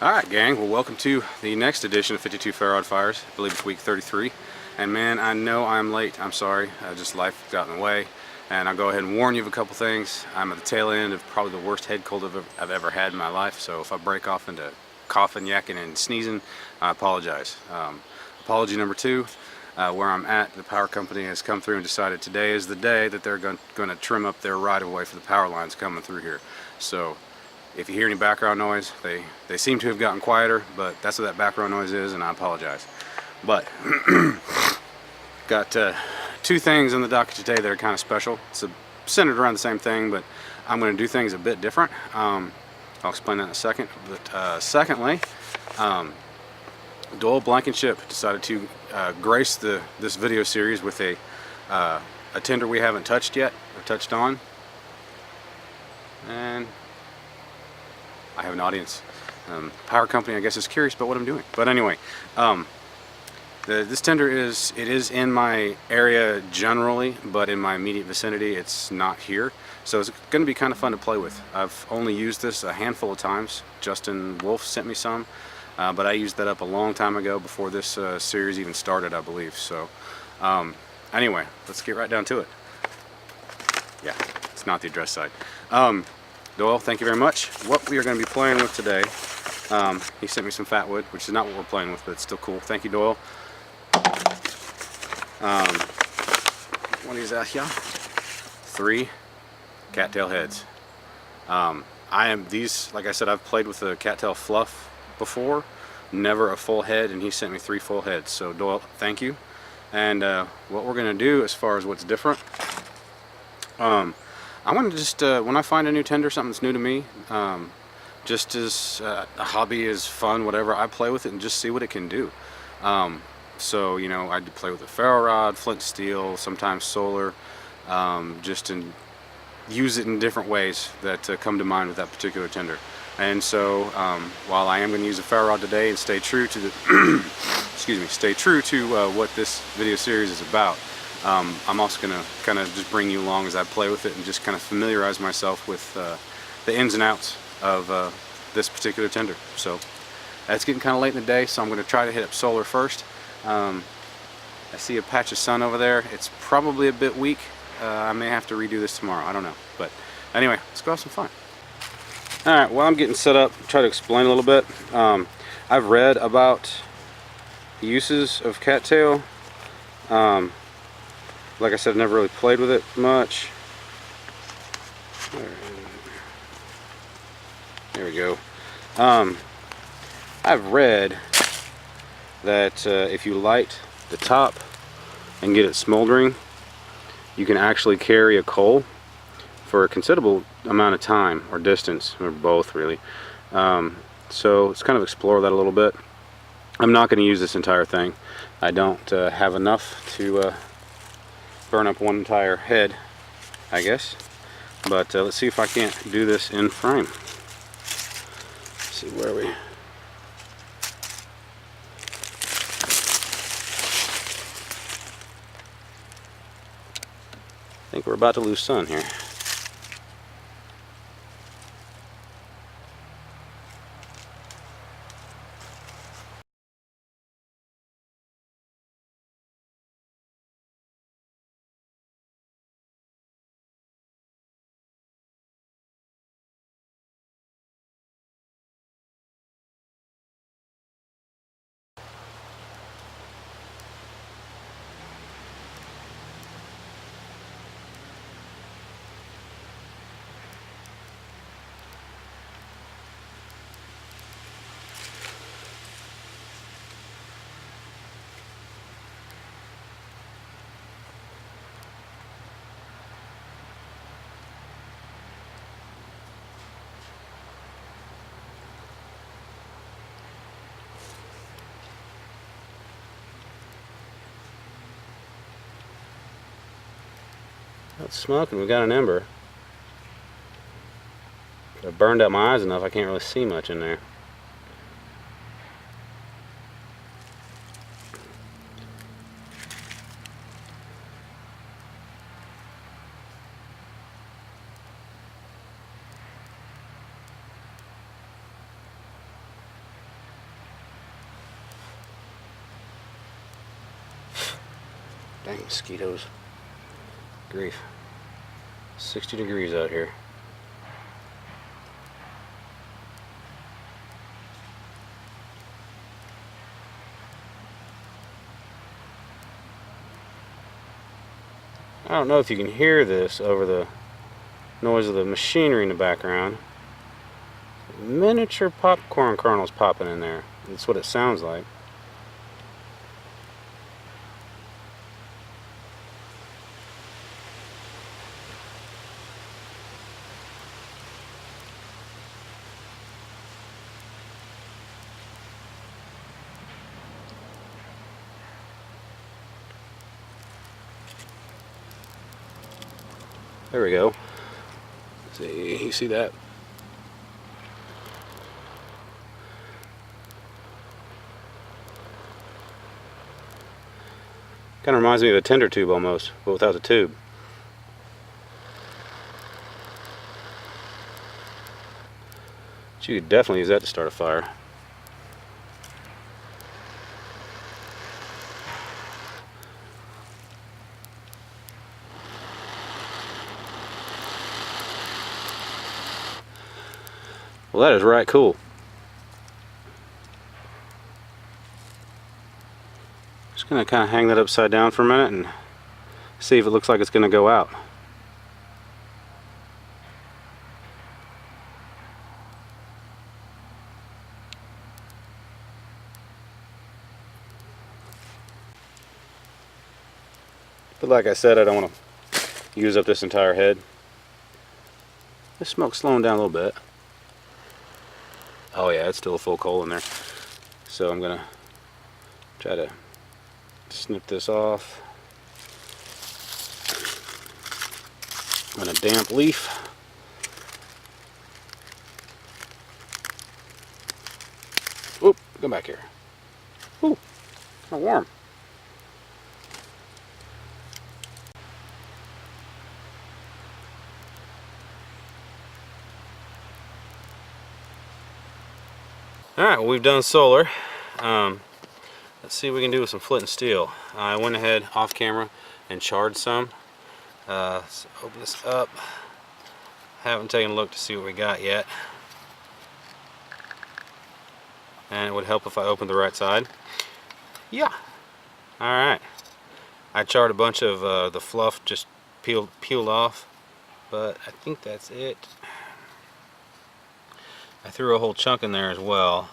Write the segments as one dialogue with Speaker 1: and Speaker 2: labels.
Speaker 1: Alright gang, well welcome to the next edition of 52 Ferro Fires. I believe it's week 33. And man, I know I'm late. I'm sorry. Just life got in the way. And I'll go ahead and warn you of a couple things. I'm at the tail end of probably the worst head cold I've ever had in my life. So if I break off into coughing, yakking, and sneezing, I apologize. Apology number two, where I'm at, the power company has come through and decided today is the day that they're going to trim up their right-of-way for the power lines coming through here. So if you hear any background noise, they seem to have gotten quieter, but that's what that background noise is, and I apologize. But got two things on the docket today that are kind of special. It's centered around the same thing, but I'm going to do things a bit different. I'll explain that in a second. But secondly, Doyle Blankenship decided to grace this video series with a tinder we haven't touched yet, or touched on. And I have an audience. Power company, I guess, is curious about what I'm doing. But anyway, this tinder is in my area generally, but in my immediate vicinity, it's not here. So it's going to be kind of fun to play with. I've only used this a handful of times. Justin Wolf sent me some, but I used that up a long time ago before this series even started, I believe. So anyway, let's get right down to it. Yeah, it's not the address side. Doyle, thank you very much. What we are going to be playing with today, he sent me some fat wood, which is not what we're playing with, but it's still cool. Thank you, Doyle. What is that here? 3 cattail heads. Like I said, I've played with the cattail fluff before, never a full head, and he sent me 3 full heads. So Doyle, thank you. And what we're going to do as far as what's different, I want to just, when I find a new tinder, something that's new to me, just as a hobby, as fun, whatever, I play with it and just see what it can do. So, you know, I play with a ferro rod, flint steel, sometimes solar, just to use it in different ways that come to mind with that particular tinder. And so, while I am going to use a ferro rod today and stay true to the, excuse me, stay true to what this video series is about, I'm also going to kind of just bring you along as I play with it and just kind of familiarize myself with the ins and outs of this particular tinder. So it's getting kind of late in the day, so I'm going to try to hit up solar first. I see a patch of sun over there. It's probably a bit weak. I may have to redo this tomorrow. I don't know. But anyway, let's go have some fun. Alright, while I'm getting set up, try to explain a little bit. I've read about the uses of cattail. Like I said, I've never really played with it much. There we go. I've read that if you light the top and get it smoldering, you can actually carry a coal for a considerable amount of time or distance, or both really. So let's kind of explore that a little bit. I'm not going to use this entire thing. I don't have enough to burn up one entire head, I guess. But let's see if I can't do this in frame. Let's see where we. I think we're about to lose sun here. It's smoking. We got an ember. I burned out my eyes enough I can't really see much in there. Dang mosquitoes. Grief. 60 degrees out here. I don't know if you can hear this over the noise of the machinery in the background. Miniature popcorn kernels popping in there. That's what it sounds like. There we go. See, you see that? Kind of reminds me of a tinder tube almost, but without the tube. But you could definitely use that to start a fire. Well, that is right cool. Just gonna kind of hang that upside down for a minute and see if it looks like it's gonna go out. But like I said, I don't want to use up this entire head. The smoke's slowing down a little bit. Oh yeah, it's still a full coal in there. So I'm gonna try to snip this off on a damp leaf. Oop, come back here. Ooh, kind of warm. Alright, well, we've done solar. Let's see what we can do with some flint and steel. I went ahead off camera and charred some. Let's open this up. Haven't taken a look to see what we got yet. And it would help if I opened the right side. Yeah. Alright. I charred a bunch of the fluff just peeled off. But I think that's it. I threw a whole chunk in there as well.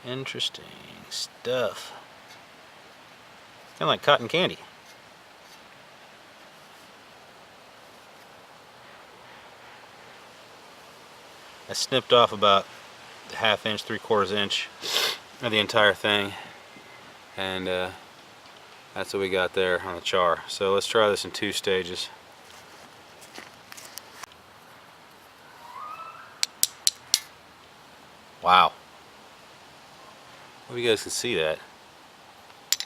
Speaker 1: Interesting stuff. Kind of like cotton candy. I snipped off about a ½ inch, 3/4 inch of the entire thing. And that's what we got there on the char. So let's try this in 2 stages. Wow. Hope you guys can see that.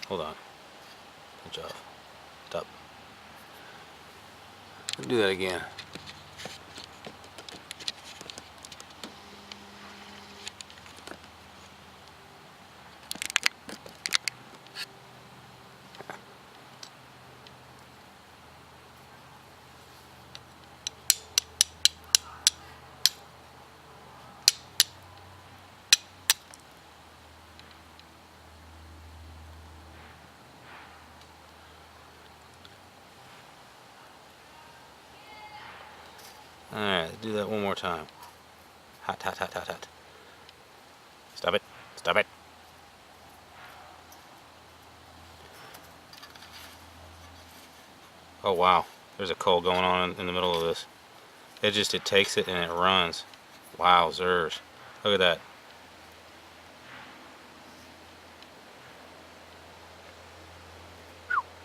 Speaker 1: Hold on. Pinch off. Stop. Let's do that again. Alright, do that one more time. Hot, hot, hot, hot, hot. Stop it. Stop it. Oh wow, there's a coal going on in the middle of this. It takes it and it runs. Wowzers. Look at that.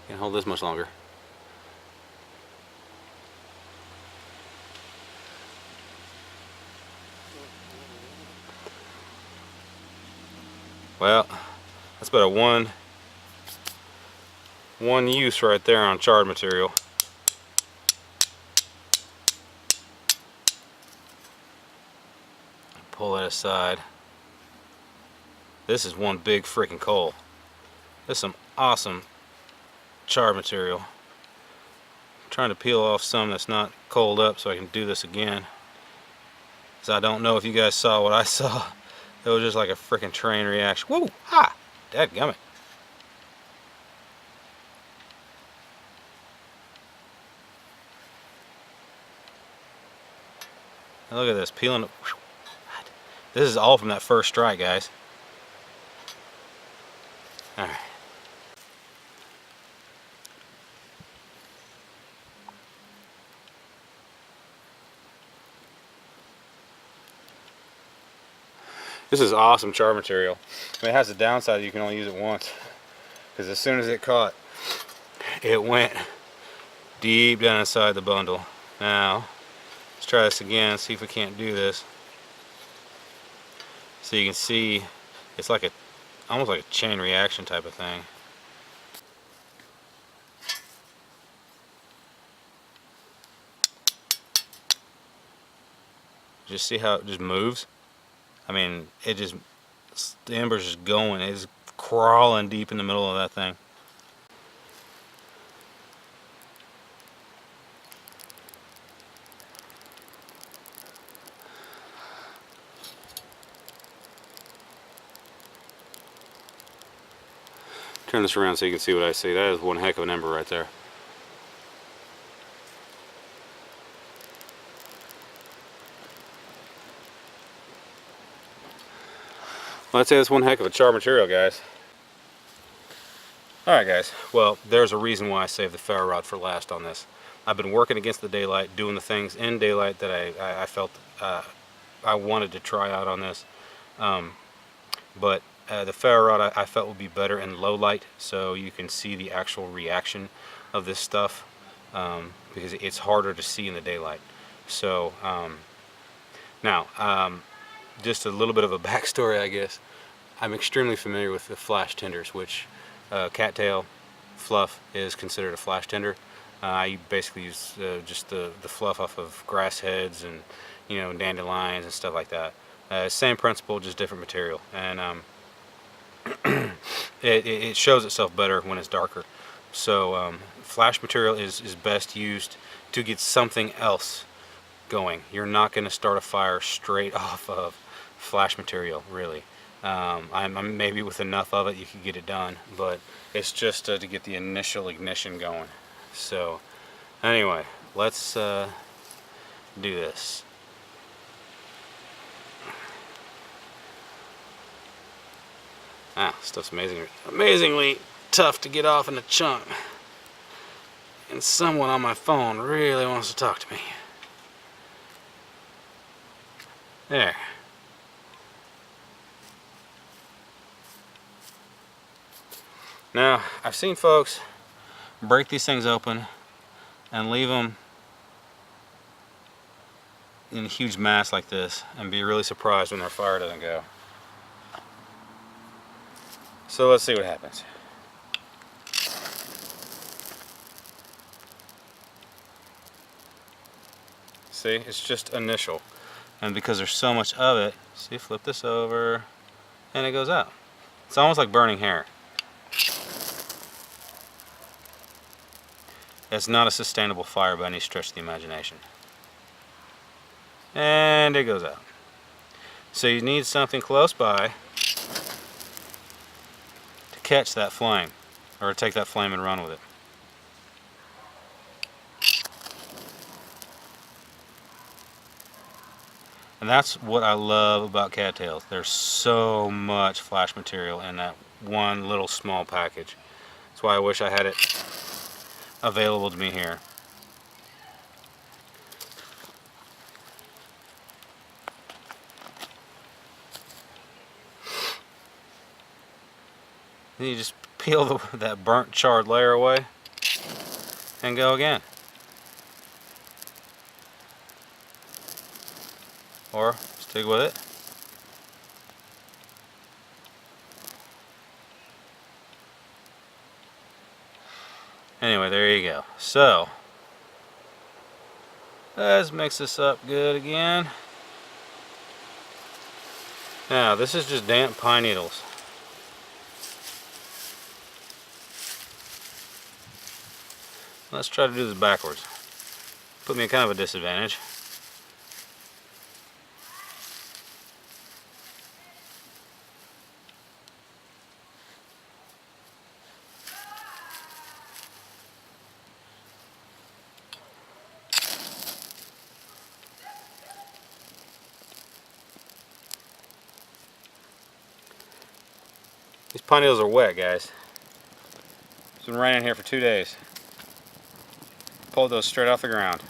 Speaker 1: Can't hold this much longer. Well, that's about a one use right there on charred material. Pull that aside. This is one big freaking coal.
Speaker 2: This is some awesome char material. I'm trying to peel off some that's not cold up so I can do this again. So I don't know if you guys saw what I saw. It was just like a freaking train reaction. Woo! Ha! Dadgummit. Look at this, peeling. This is all from that first strike, guys. Alright. This is awesome char material. I mean, it has the downside that you can only use it once. Because as soon as it caught, it went deep down inside the bundle. Now, let's try this again, see if we can't do this. So you can see, it's like almost like a chain reaction type of thing. Just see how it just moves? I mean, the ember's just going. It's crawling deep in the middle of that thing. Turn this around so you can see what I see. That is one heck of an ember right there. Well, I'd say that's one heck of a char material, guys. Alright guys, well, there's a reason why I saved the ferro rod for last on this. I've been working against the daylight, doing the things in daylight that I felt I wanted to try out on this. But the ferro rod I felt would be better in low light, so you can see the actual reaction of this stuff, because it's harder to see in the daylight. So now, just a little bit of a backstory, I guess. I'm extremely familiar with the flash tinders, which Cattail fluff is considered a flash tinder. I basically use just the fluff off of grass heads and dandelions and stuff like that. Same principle, just different material, and it shows itself better when it's darker. So flash material is best used to get something else going. You're not going to start a fire straight off of flash material, really. I'm maybe with enough of it you could get it done, but it's just to get the initial ignition going. So anyway, let's do this. Stuff's amazingly tough to get off in a chunk, and someone on my phone really wants to talk to me. There. Now, I've seen folks break these things open and leave them in a huge mass like this and be really surprised when their fire doesn't go. So let's see what happens. See, it's just initial. And because there's so much of it, see, flip this over, and it goes out. It's almost like burning hair. It's not a sustainable fire by any stretch of the imagination. And it goes out. So you need something close by to catch that flame, or take that flame and run with it. And that's what I love about cattails. There's so much flash material in that one little small package. That's why I wish I had it available to me here. Then you just peel that burnt charred layer away and go again. Or stick with it. Anyway, there you go. So let's mix this up good again. Now this is just damp pine needles. Let's try to do this backwards. Put me in kind of a disadvantage. These pine needles are wet, guys. It's been raining here for 2 days. Pulled those straight off the ground.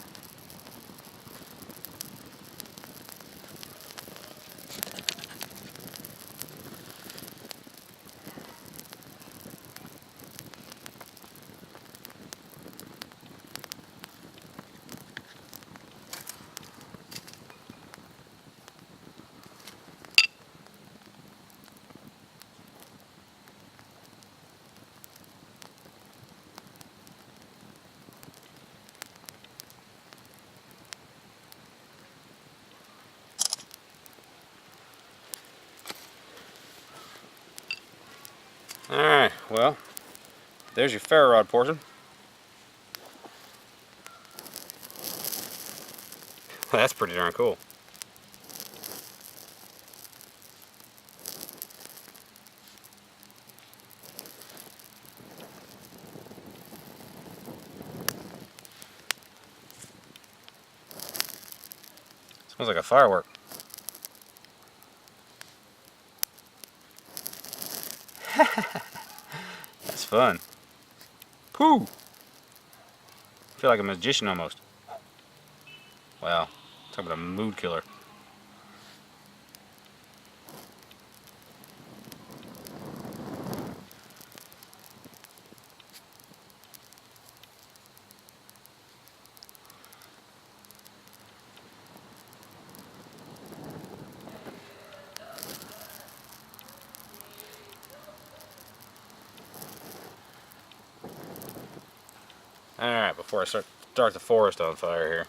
Speaker 2: Alright, well, there's your ferro rod portion. Well, that's pretty darn cool. Smells like a firework. That's fun. Whew! I feel like a magician almost. Wow, talk about a mood killer. Alright, before I start the forest on fire here.